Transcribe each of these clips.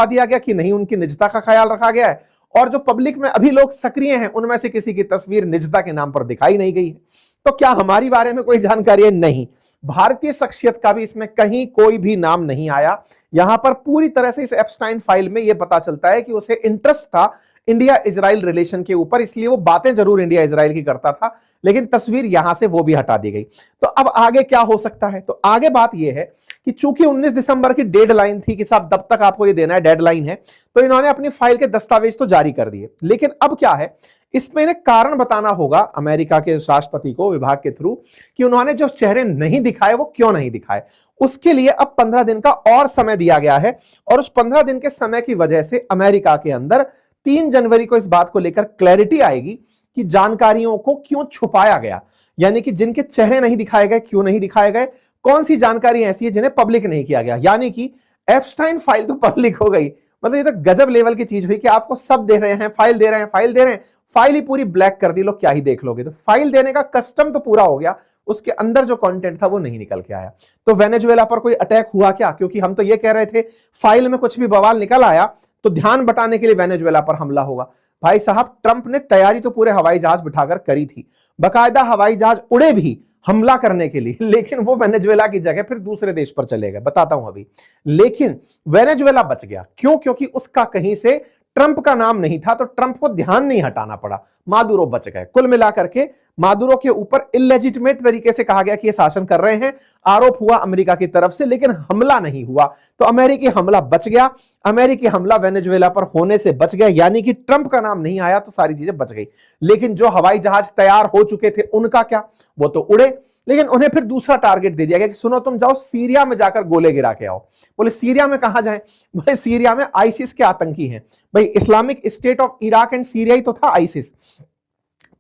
दिखा दिया गया कि नहीं उनकी निजता का ख्याल रखा गया है, और जो पब्लिक में अभी लोग सक्रिय हैं उनमें से किसी की तस्वीर निजता के नाम पर दिखाई नहीं गई है। तो क्या हमारी बारे में कोई जानकारी है? नहीं। भारतीय शख्सियत का भी इसमें कहीं कोई भी नाम नहीं आया। यहां पर पूरी तरह से इस एप्स्टाइन फाइल में यह पता चलता है कि उसे इंटरेस्ट था इंडिया इजराइल रिलेशन के ऊपर, इसलिए वो बातें जरूर इंडिया इजराइल की करता था, लेकिन तस्वीर यहां से वो भी हटा दी गई। तो अब आगे क्या हो सकता है? तो आगे बात यह है कि चूंकि 19 दिसंबर की डेडलाइन थी कि साहब तब तक आपको ये देना है, डेडलाइन है, तो इन्होंने अपनी फाइल के दस्तावेज तो जारी कर दिए, लेकिन अब क्या है, इसमें इन्हें कारण बताना होगा अमेरिका के राष्ट्रपति को विभाग के थ्रू कि उन्होंने जो चेहरे नहीं दिखाए वो क्यों नहीं दिखाए। उसके लिए अब 15 दिन का और समय दिया गया है, और उस 15 दिन के समय की वजह से अमेरिका के अंदर 3 जनवरी को इस बात को लेकर क्लैरिटी आएगी कि जानकारियों को क्यों छुपाया गया, यानी कि जिनके चेहरे नहीं दिखाए गए क्यों नहीं दिखाए गए, कौन सी जानकारी ऐसी है जिन्हें पब्लिक नहीं किया गया। यानी कि एप्स्टाइन फाइल तो पब्लिक हो गई, मतलब ये तो गजब लेवल की चीज हुई कि आपको सब दे रहे हैं, फाइल दे रहे हैं, फाइल दे रहे हैं, फाइल ही पूरी ब्लैक कर दी, लोग क्या ही देख लोगे। तो फाइल देने का कस्टम तो पूरा हो गया, उसके अंदर जो कंटेंट था वो नहीं निकल के आया। तो वेनेजुएला पर कोई अटैक हुआ क्या? क्योंकि हम तो ये कह रहे थे फाइल में कुछ भी बवाल निकल आया तो ध्यान बटाने के लिए वेनेजुएला पर हमला होगा। भाई साहब, ट्रंप ने तैयारी तो पूरे हवाई जहाज बिठाकर करी थी, बकायदा हवाई जहाज उड़े भी हमला करने के लिए, लेकिन वो वेनेजुएला की जगह फिर दूसरे देश पर चले गए, बताता हूं अभी। लेकिन वेनेजुएला बच गया, क्यों? क्योंकि उसका कहीं से ट्रंप का नाम नहीं था, तो ट्रंप को ध्यान नहीं हटाना पड़ा, मादुरो बच गए। कुल मिलाकर के मादुरो के ऊपर इलेजिटिमेट तरीके से कहा गया कि ये शासन कर रहे हैं, आरोप हुआ अमेरिका की तरफ से, लेकिन हमला नहीं हुआ। तो अमेरिकी हमला बच गया, अमेरिकी हमला वेनेजुएला पर होने से बच गया, यानी कि ट्रंप का नाम नहीं आया तो सारी चीजें बच गई। लेकिन जो हवाई जहाज तैयार हो चुके थे उनका क्या? वो तो उड़े, लेकिन उन्हें फिर दूसरा टारगेट दे दिया गया कि सुनो तुम जाओ सीरिया में जाकर गोले गिरा के आओ। बोले सीरिया में कहां जाएं? बोले सीरिया में आईसिस के आतंकी हैं। भाई Islamic State of Iraq and Syria ही तो था आईसिस।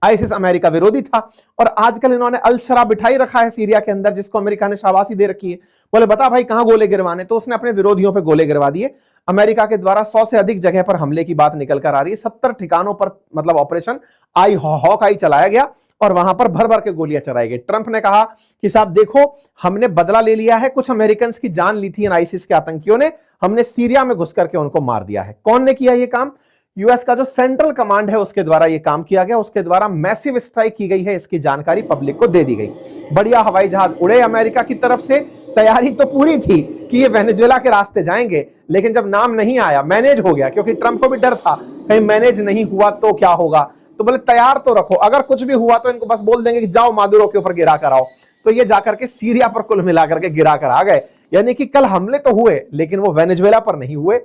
आईसिस अमेरिका विरोधी था, और आजकल इन्होंने अल शरा बिठाई रखा है सीरिया के अंदर, जिसको अमेरिका ने शाबाशी दे रखी है। बोले बता भाई कहां गोले गिरवाने? तो उसने अपने विरोधियों पे गोले गिरवा दिए। अमेरिका के द्वारा 100 से अधिक जगह पर हमले की बात निकल कर आ रही है। 70 ठिकानों पर मतलब ऑपरेशन हॉक आई चलाया गया, और वहां पर भर भर के गोलियां चलाई गई। ट्रंप ने कहा कि साहब देखो हमने बदला ले लिया है, कुछ अमेरिकन की जान ली थी आईसिस के आतंकियों ने, हमने सीरिया में घुस करके उनको मार दिया है। कौन ने किया यह काम? यूएस का जो सेंट्रल कमांड है उसके द्वारा यह काम किया गया, उसके द्वारा मैसिव स्ट्राइक की गई है, इसकी जानकारी पब्लिक को दे दी गई। बढ़िया हवाई जहाज उड़े अमेरिका की तरफ से, तैयारी तो पूरी थी कि ये वेनेजुएला के रास्ते जाएंगे, लेकिन जब नाम नहीं आया मैनेज हो गया, क्योंकि ट्रंप को भी डर था कहीं मैनेज नहीं हुआ तो क्या होगा। तो बोले तैयार तो रखो, अगर कुछ भी हुआ तो इनको बस बोल देंगे कि जाओ मादुरो के ऊपर गिरा कर आओ। तो ये जाकर के सीरिया पर कुल मिलाकर के गिरा कर आ गए। यानी कि कल हमले तो हुए लेकिन वो वेनेजुएला पर नहीं हुए,